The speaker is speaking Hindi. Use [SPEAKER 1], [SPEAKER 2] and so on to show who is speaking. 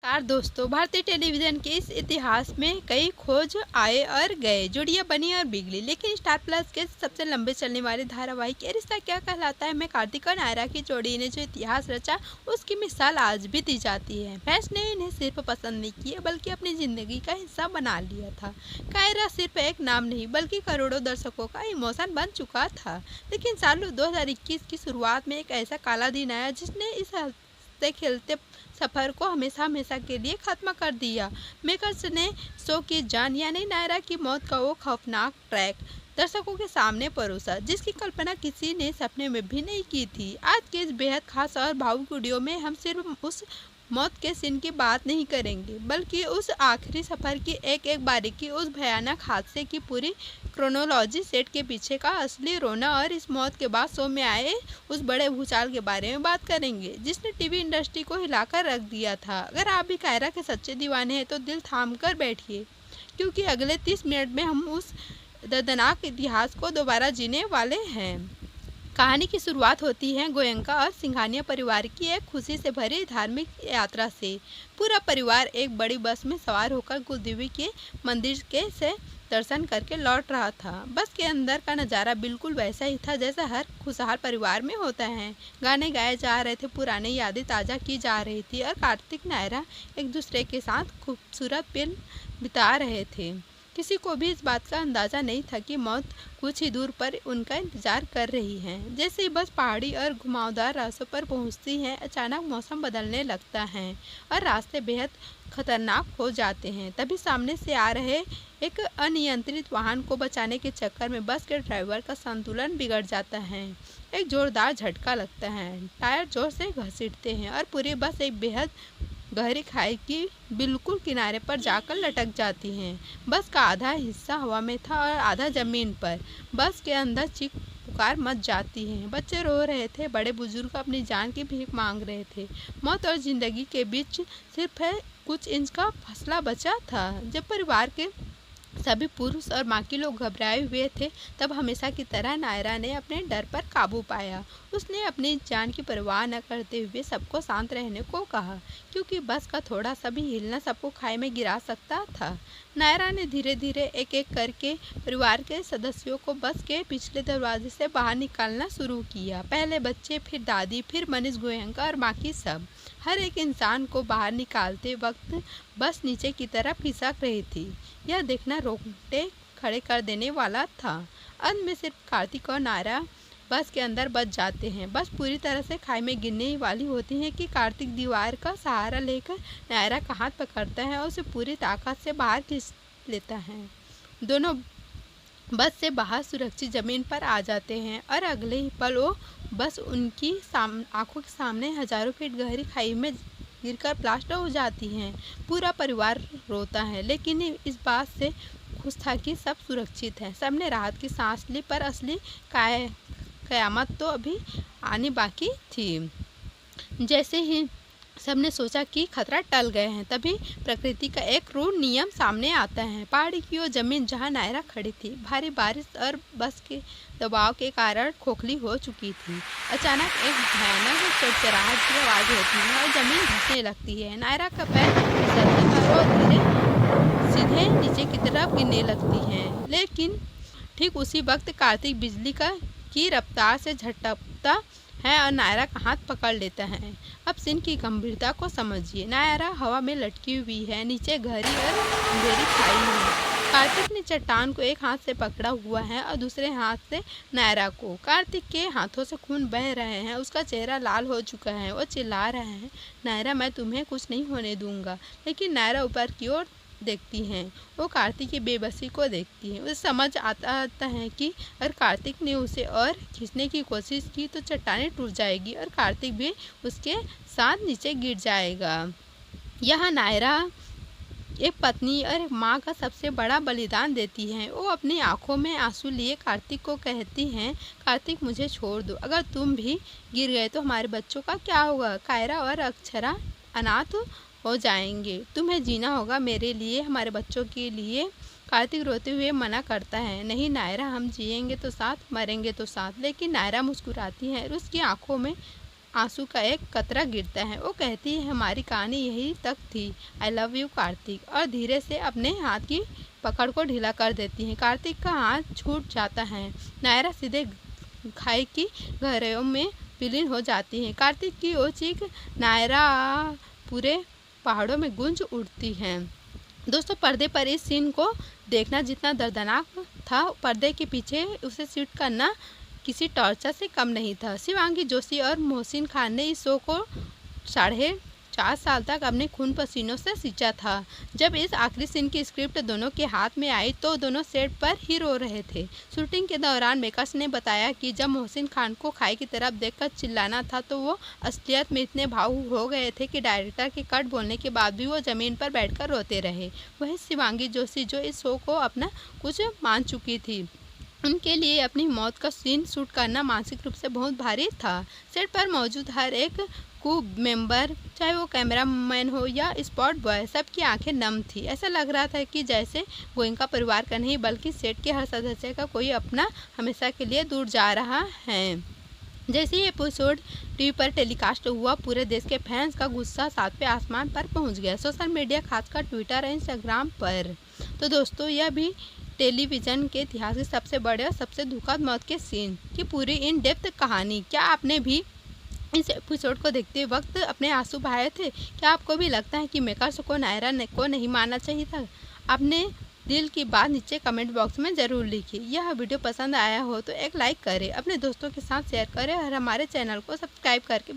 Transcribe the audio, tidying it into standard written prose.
[SPEAKER 1] नमस्कार दोस्तों। भारतीय टेलीविजन के इस इतिहास में कई खोज आए और गए, जोड़ियां बनी और बिगड़ी, लेकिन स्टार प्लस के सबसे लंबे चलने वाले धारावाहिक ये रिश्ता क्या कहलाता है में कार्तिक और नायरा की जोड़ी ने जो इतिहास रचा उसकी मिसाल आज भी दी जाती है। फैंस ने इन्हें सिर्फ पसंद नहीं किया बल्कि अपनी जिंदगी का हिस्सा बना लिया था। कायरा सिर्फ एक नाम नहीं बल्कि करोड़ों दर्शकों का इमोशन बन चुका था। लेकिन साल 2021 की शुरुआत में एक ऐसा काला दिन आया जिसने इस हंसते खेलते सफर को हमेशा हमेशा के लिए खत्म कर दिया। मेकर्स ने शो की जान यानी नायरा की मौत का वो खौफनाक ट्रैक दर्शकों के सामने परोसा जिसकी कल्पना किसी ने सपने में भी नहीं की थी। आज के इस बेहद खास और भावुक वीडियो में हम सिर्फ उस मौत के सीन की बात नहीं करेंगे बल्कि उस आखिरी सफर की एक एक बारीकी, उस भयानक हादसे की पूरी क्रोनोलॉजी, सेट के पीछे का असली रोना और इस मौत के बाद शो में आए उस बड़े भूचाल के बारे में बात करेंगे जिसने टीवी इंडस्ट्री को हिलाकर रख दिया था। अगर आप भी कायरा के सच्चे दीवाने हैं तो दिल थाम कर बैठिए, क्योंकि अगले 30 मिनट में हम उस दर्दनाक इतिहास को दोबारा जीने वाले हैं। कहानी की शुरुआत होती है गोयंका और सिंघानिया परिवार की एक खुशी से भरी धार्मिक यात्रा से। पूरा परिवार एक बड़ी बस में सवार होकर कुलदेवी के मंदिर के से दर्शन करके लौट रहा था। बस के अंदर का नज़ारा बिल्कुल वैसा ही था जैसा हर खुशहाल परिवार में होता है। गाने गाए जा रहे थे, पुरानी यादें ताज़ा की जा रही थी और कार्तिक नायरा एक दूसरे के साथ खूबसूरत पल बिता रहे थे। किसी को भी इस बात का अंदाज़ा नहीं था कि मौत कुछ ही दूर पर उनका इंतजार कर रही है। जैसे ही बस पहाड़ी और घुमावदार रास्तों पर पहुंचती है, अचानक मौसम बदलने लगता है और रास्ते बेहद खतरनाक हो जाते हैं। तभी सामने से आ रहे एक अनियंत्रित वाहन को बचाने के चक्कर में बस के ड्राइवर का संतुलन बिगड़ जाता है। एक जोरदार झटका लगता है, टायर जोर से घसीटते हैं और पूरी बस एक बेहद गहरी खाई की बिल्कुल किनारे पर जाकर लटक जाती हैं। बस का आधा हिस्सा हवा में था और आधा जमीन पर। बस के अंदर चीख पुकार मच जाती है। बच्चे रो रहे थे, बड़े बुजुर्ग अपनी जान की भीख मांग रहे थे। मौत और जिंदगी के बीच सिर्फ कुछ इंच का फासला बचा था। जब परिवार के सभी पुरुष और बाकी लोग घबराए हुए थे, तब हमेशा की तरह नायरा ने अपने डर पर काबू पाया। उसने अपनी जान की परवाह न करते हुए सबको शांत रहने को कहा, क्योंकि बस का थोड़ा सा भी हिलना सबको खाई में गिरा सकता था। नायरा ने धीरे धीरे एक एक करके परिवार के सदस्यों को बस के पिछले दरवाजे से बाहर निकालना शुरू किया। पहले बच्चे, फिर दादी, फिर मनीष गोयंका और बाकी सब। हर एक इंसान को बाहर निकालते वक्त बस नीचे की तरफ खिसक रही थी। यह देखना रोंगटे खड़े कर देने वाला था। अंत में सिर्फ कार्तिक और नायरा बस के अंदर बच जाते हैं। बस पूरी तरह से खाई में गिरने वाली होती है कि कार्तिक दीवार का सहारा लेकर नायरा का हाथ पकड़ता है और उसे पूरी ताकत से बाहर खींच लेता है। दोनों बस से बाहर सुरक्षित जमीन पर आ जाते हैं और अगले ही पल वो बस उनकी आंखों के सामने हजारों फीट गहरी खाई में गिरकर प्लास्टर हो जाती हैं। पूरा परिवार रोता है, लेकिन इस बात से खुश था कि सब सुरक्षित है। सबने राहत की सांस ली, पर असली कयामत तो अभी आनी बाकी थी। जैसे ही सबने सोचा कि खतरा टल गए हैं, तभी प्रकृति का एक क्रूर नियम सामने आता है। पहाड़ी की वो जमीन जहां नायरा खड़ी थी, भारी बारिश और बस के दबाव के कारण खोखली हो चुकी थी। अचानक एक भयानक चरचराहट की आवाज़ होती है और जमीन धंसने लगती है। नायरा का पैर फिसलता है और धीरे सीधे नीचे की तरफ गिरने लगती है। लेकिन ठीक उसी वक्त कार्तिक बिजली की रफ्तार से झटकता है और नायरा का हाथ पकड़ लेता है। अब सीन की गंभीरता को समझिए। नायरा हवा में लटकी हुई है, नीचे गहरी और अंधेरी खाई है। कार्तिक ने चट्टान को एक हाथ से पकड़ा हुआ है और दूसरे हाथ से नायरा को। कार्तिक के हाथों से खून बह रहे हैं, उसका चेहरा लाल हो चुका है। वो चिल्ला रहे हैं, नायरा मैं तुम्हें कुछ नहीं होने दूंगा। लेकिन नायरा ऊपर की ओर देखती हैं। वो कार्तिक की बेबसी को देखती है। उसे समझ आता है कि अगर कार्तिक ने उसे और खींचने की कोशिश की तो चट्टानें टूट जाएगी और कार्तिक भी उसके साथ नीचे गिर जाएगा। यह नायरा एक पत्नी और एक माँ का सबसे बड़ा बलिदान देती है। वो अपनी आंखों में आंसू लिए कार्तिक को कहती हैं, कार्तिक मुझे छोड़ दो, अगर तुम भी गिर गए तो हमारे बच्चों का क्या होगा? कायरा और अक्षरा अनाथ हो जाएंगे। तुम्हें जीना होगा मेरे लिए, हमारे बच्चों के लिए। कार्तिक रोते हुए मना करता है, नहीं नायरा, हम जिएंगे तो साथ, मरेंगे तो साथ। लेकिन नायरा मुस्कुराती है और उसकी आंखों में आंसू का एक कतरा गिरता है। वो कहती है हमारी कहानी यही तक थी, आई लव यू कार्तिक, और धीरे से अपने हाथ की पकड़ को ढीला कर देती है। कार्तिक का हाथ छूट जाता है। नायरा सीधे खाई की गहराइयों में विलीन हो जाती है। कार्तिक की वो चीख नायरा पूरे पहाड़ों में गूंज उठती है। दोस्तों, पर्दे पर इस सीन को देखना जितना दर्दनाक था, पर्दे के पीछे उसे शूट करना किसी टॉर्चर से कम नहीं था। शिवांगी जोशी और मोहसिन खान ने इस शो को 4.5 साल तक अपने खून पसीनों से सींचा था। जब इस आखिरी सीन की स्क्रिप्ट दोनों के हाथ में आई तो दोनों सेट पर ही रो रहे थे। शूटिंग के दौरान मेकर्स ने बताया कि जब मोहसिन खान को खाई की तरफ देखकर चिल्लाना था तो वो असलियत में इतने भावुक हो गए थे कि डायरेक्टर के कट बोलने के बाद भी वो ज़मीन पर बैठकर रोते रहे। वही शिवांगी जोशी, जो इस शो को अपना कुछ मान चुकी थी, उनके लिए अपनी मौत का सीन शूट करना मानसिक रूप से बहुत भारी था। सेट पर मौजूद हर एक क्रू मेंबर, चाहे वो कैमरामैन हो या स्पॉट बॉय, सबकी आंखें नम थी। ऐसा लग रहा था कि जैसे गोयनका परिवार का नहीं बल्कि सेट के हर सदस्य का कोई अपना हमेशा के लिए दूर जा रहा है। जैसे ही एपिसोड टीवी पर टेलीकास्ट हुआ, पूरे देश के फैंस का गुस्सा 7वें आसमान पर पहुंच गया। सोशल मीडिया, खासकर ट्विटर और इंस्टाग्राम पर। तो दोस्तों, यह भी टेलीविज़न के इतिहास की सबसे बड़े और सबसे दुखद मौत के सीन की पूरी इन डेप्थ कहानी। क्या आपने भी इस एपिसोड को देखते वक्त अपने आंसू बहाए थे? क्या आपको भी लगता है कि मेकर्स को नायरा को नहीं मारना चाहिए था? अपने दिल की बात नीचे कमेंट बॉक्स में ज़रूर लिखिए। यह वीडियो पसंद आया हो तो एक लाइक करें, अपने दोस्तों के साथ शेयर करें और हमारे चैनल को सब्सक्राइब करके